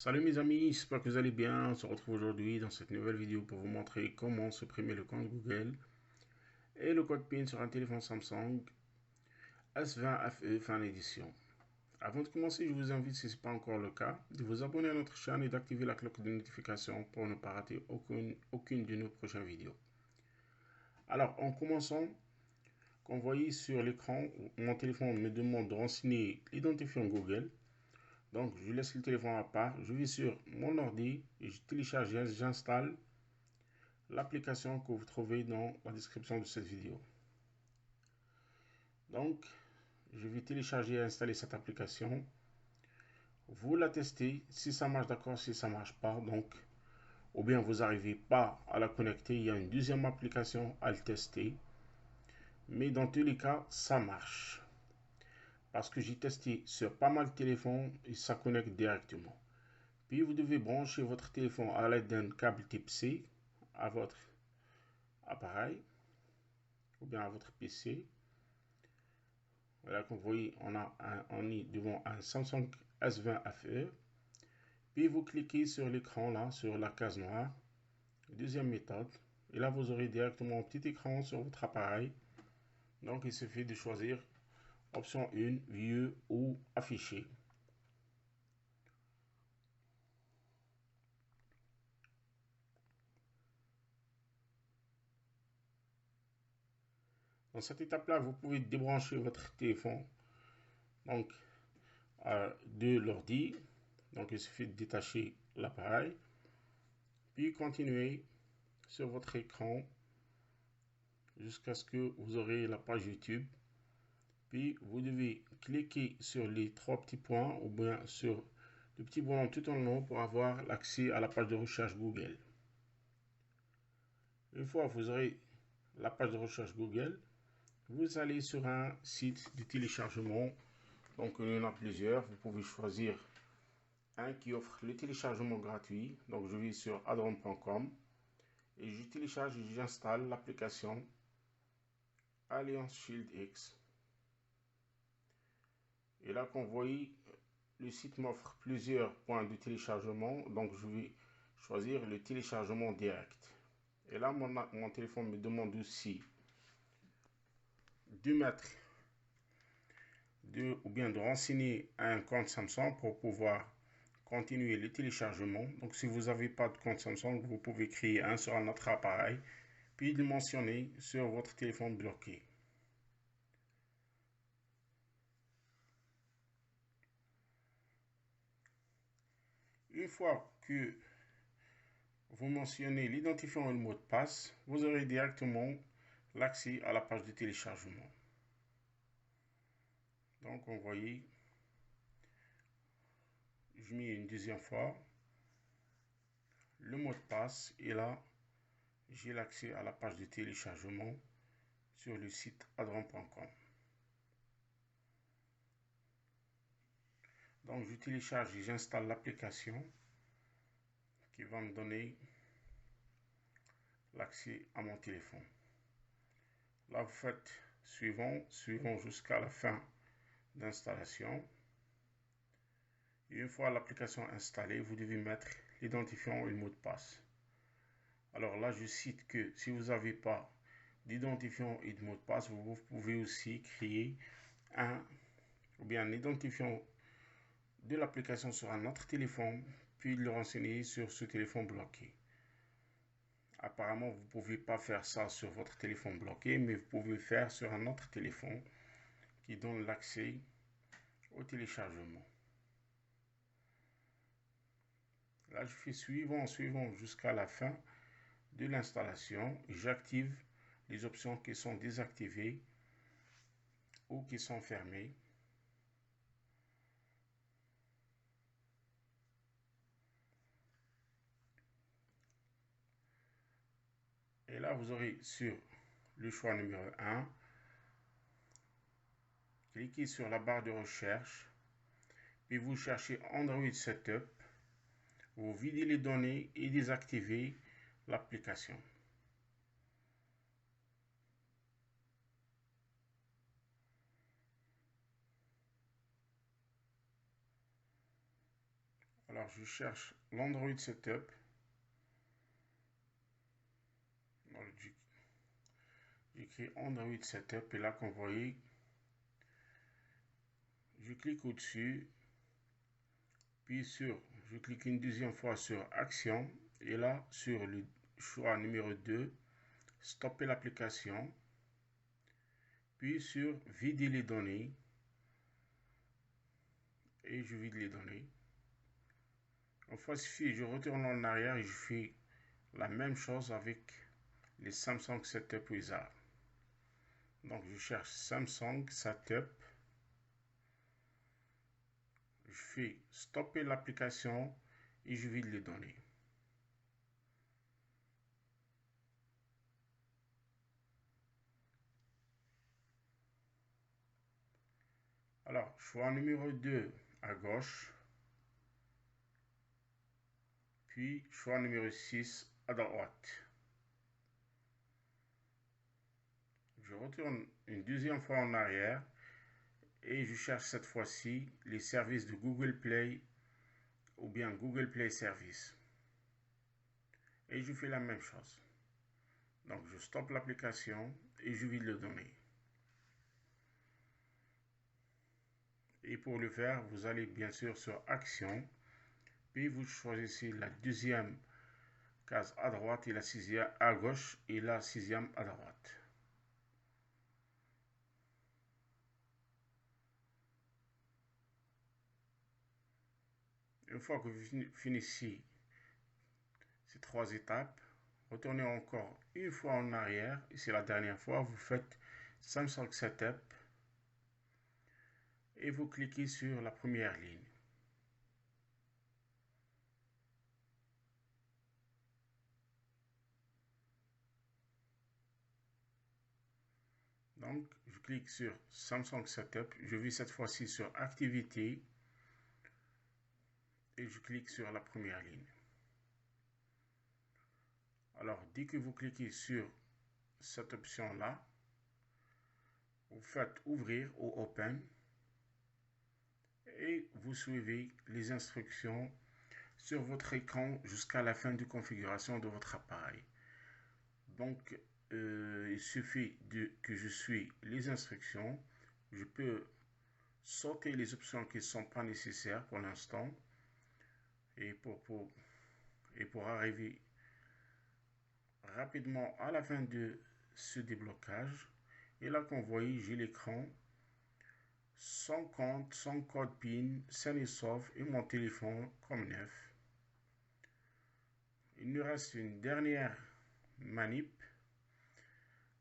Salut mes amis, j'espère que vous allez bien. On se retrouve aujourd'hui dans cette nouvelle vidéo pour vous montrer comment supprimer le compte Google et le code PIN sur un téléphone Samsung S20 FE fin d'édition. Avant de commencer, je vous invite, si ce n'est pas encore le cas, de vous abonner à notre chaîne et d'activer la cloche de notification pour ne pas rater aucune de nos prochaines vidéos. Alors, en commençant, comme vous voyez sur l'écran, mon téléphone me demande de renseigner l'identifiant Google. Donc, je laisse le téléphone à part, je vais sur mon ordi et je télécharge et j'installe l'application que vous trouvez dans la description de cette vidéo. Donc, je vais télécharger et installer cette application. Vous la testez, si ça marche, d'accord, si ça marche pas, donc, ou bien vous n'arrivez pas à la connecter, il y a une deuxième application à le tester. Mais dans tous les cas, ça marche. Parce que j'ai testé sur pas mal de téléphones et ça connecte directement. Puis vous devez brancher votre téléphone à l'aide d'un câble type C à votre appareil ou bien à votre PC. Voilà, comme vous voyez, on est devant un Samsung S20 FE. Puis vous cliquez sur l'écran là, sur la case noire. Deuxième méthode. Et là, vous aurez directement un petit écran sur votre appareil. Donc, il suffit de choisir option 1, vieux ou affiché. Dans cette étape-là, vous pouvez débrancher votre téléphone donc, de l'ordi. Donc, il suffit de détacher l'appareil. Puis, continuez sur votre écran jusqu'à ce que vous aurez la page YouTube. Puis, vous devez cliquer sur les trois petits points ou bien sur le petit bonhomme tout en haut pour avoir l'accès à la page de recherche Google. Une fois que vous aurez la page de recherche Google, vous allez sur un site de téléchargement. Donc, il y en a plusieurs. Vous pouvez choisir un qui offre le téléchargement gratuit. Donc, je vais sur adron.com et je télécharge et j'installe l'application Alliance Shield X. Et là, comme vous voyez, le site m'offre plusieurs points de téléchargement. Donc, je vais choisir le téléchargement direct. Et là, mon téléphone me demande aussi de mettre ou bien de renseigner un compte Samsung pour pouvoir continuer le téléchargement. Donc, si vous n'avez pas de compte Samsung, vous pouvez créer un sur un autre appareil, puis le mentionner sur votre téléphone bloqué. Une fois que vous mentionnez l'identifiant et le mot de passe, vous aurez directement l'accès à la page de téléchargement. Donc, vous voyez, je mets une deuxième fois le mot de passe et là, j'ai l'accès à la page de téléchargement sur le site adron.com. Donc, je télécharge et j'installe l'application qui va me donner l'accès à mon téléphone. Là, vous faites suivant jusqu'à la fin d'installation. Et une fois l'application installée, vous devez mettre l'identifiant et le mot de passe. Alors là, je cite que si vous n'avez pas d'identifiant et de mot de passe, vous pouvez aussi créer un identifiant de l'application sur un autre téléphone, puis le renseigner sur ce téléphone bloqué. Apparemment, vous ne pouvez pas faire ça sur votre téléphone bloqué, mais vous pouvez le faire sur un autre téléphone qui donne l'accès au téléchargement. Là, je fais suivant jusqu'à la fin de l'installation et j'active les options qui sont désactivées ou qui sont fermées. Et là, vous aurez sur le choix numéro 1, cliquez sur la barre de recherche, puis vous cherchez Android Setup, vous videz les données et désactivez l'application. Alors, je cherche l'Android Setup. J'écris Android Setup et là, comme vous voyez, je clique au-dessus, puis je clique une deuxième fois sur Action et là, sur le choix numéro 2, stopper l'application, puis sur vider les données et je vide les données. Une fois suffit, je retourne en arrière et je fais la même chose avec les Samsung Setup Wizard. Donc je cherche Samsung Setup, je fais stopper l'application et je vide les données. Alors, choix numéro 2 à gauche, puis choix numéro 6 à droite. Je retourne une deuxième fois en arrière et je cherche cette fois-ci les services de Google Play ou bien Google Play Service. Et je fais la même chose. Donc je stoppe l'application et je vide les données. Et pour le faire, vous allez bien sûr sur Action, puis vous choisissez la deuxième case à droite et la sixième à gauche et la sixième à droite. Une fois que vous finissez ces 3 étapes, retournez encore une fois en arrière et c'est la dernière fois, vous faites Samsung Setup et vous cliquez sur la première ligne. Donc, je clique sur Samsung Setup, je vais cette fois-ci sur Activité et je clique sur la première ligne. Alors, dès que vous cliquez sur cette option-là, vous faites Ouvrir ou Open et vous suivez les instructions sur votre écran jusqu'à la fin de configuration de votre appareil. Donc, il suffit que je suive les instructions. Je peux sauter les options qui ne sont pas nécessaires pour l'instant et pour arriver rapidement à la fin de ce déblocage. Et là, comme vous voyez, j'ai l'écran sans compte, sans code PIN, sain et sauf et mon téléphone comme neuf. Il nous reste une dernière manip,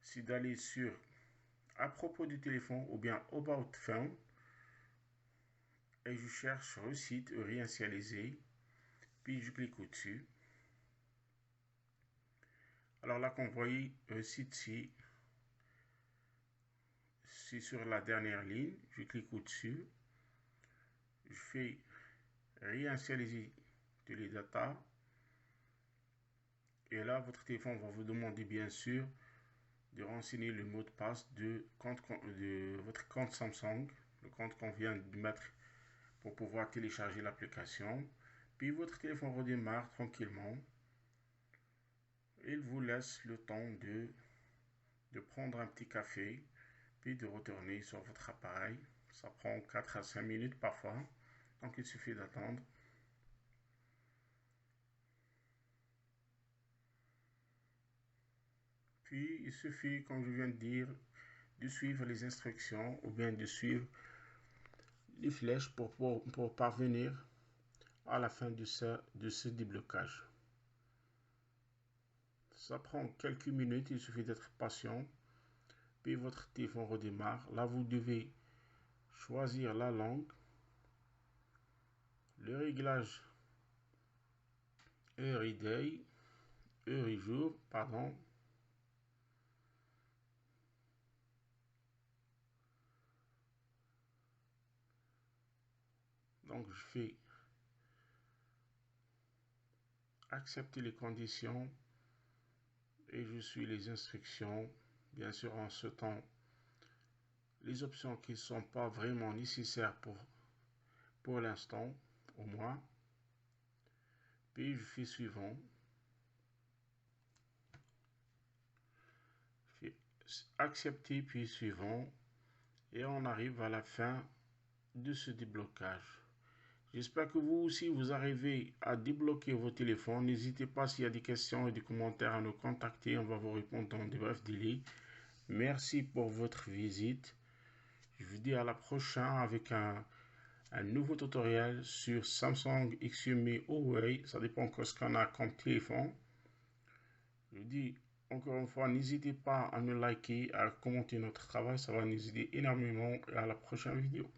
c'est d'aller sur à propos du téléphone ou bien About Phone et je cherche Receipt réinitialisé, puis je clique au-dessus. Alors là, comme vous voyez, Receipt c'est sur la dernière ligne, je clique au-dessus, je fais réinitialiser de les data et là, votre téléphone va vous demander bien sûr de renseigner le mot de passe de votre compte Samsung, le compte qu'on vient de mettre pour pouvoir télécharger l'application. Puis votre téléphone redémarre tranquillement. Il vous laisse le temps de prendre un petit café, puis de retourner sur votre appareil. Ça prend 4 à 5 minutes parfois, donc il suffit d'attendre. Puis il suffit, comme je viens de dire, de suivre les instructions ou bien de suivre les flèches pour parvenir à la fin de ce déblocage. Ça prend quelques minutes, il suffit d'être patient. Puis votre téléphone redémarre. Là, vous devez choisir la langue, le réglage heure et day, heure et jour, pardon. Donc, je fais accepter les conditions et je suis les instructions. Bien sûr, en ce temps, les options qui ne sont pas vraiment nécessaires pour l'instant, au moins. puis je fais suivant. Je fais accepter puis suivant. Et on arrive à la fin de ce déblocage. J'espère que vous aussi, vous arrivez à débloquer vos téléphones. N'hésitez pas s'il y a des questions et des commentaires à nous contacter. On va vous répondre dans des brefs délais. Merci pour votre visite. Je vous dis à la prochaine avec un nouveau tutoriel sur Samsung, Xiaomi, Huawei. Ça dépend de ce qu'on a comme téléphone. Je vous dis encore une fois, n'hésitez pas à nous liker, à commenter notre travail. Ça va nous aider énormément. Et à la prochaine vidéo.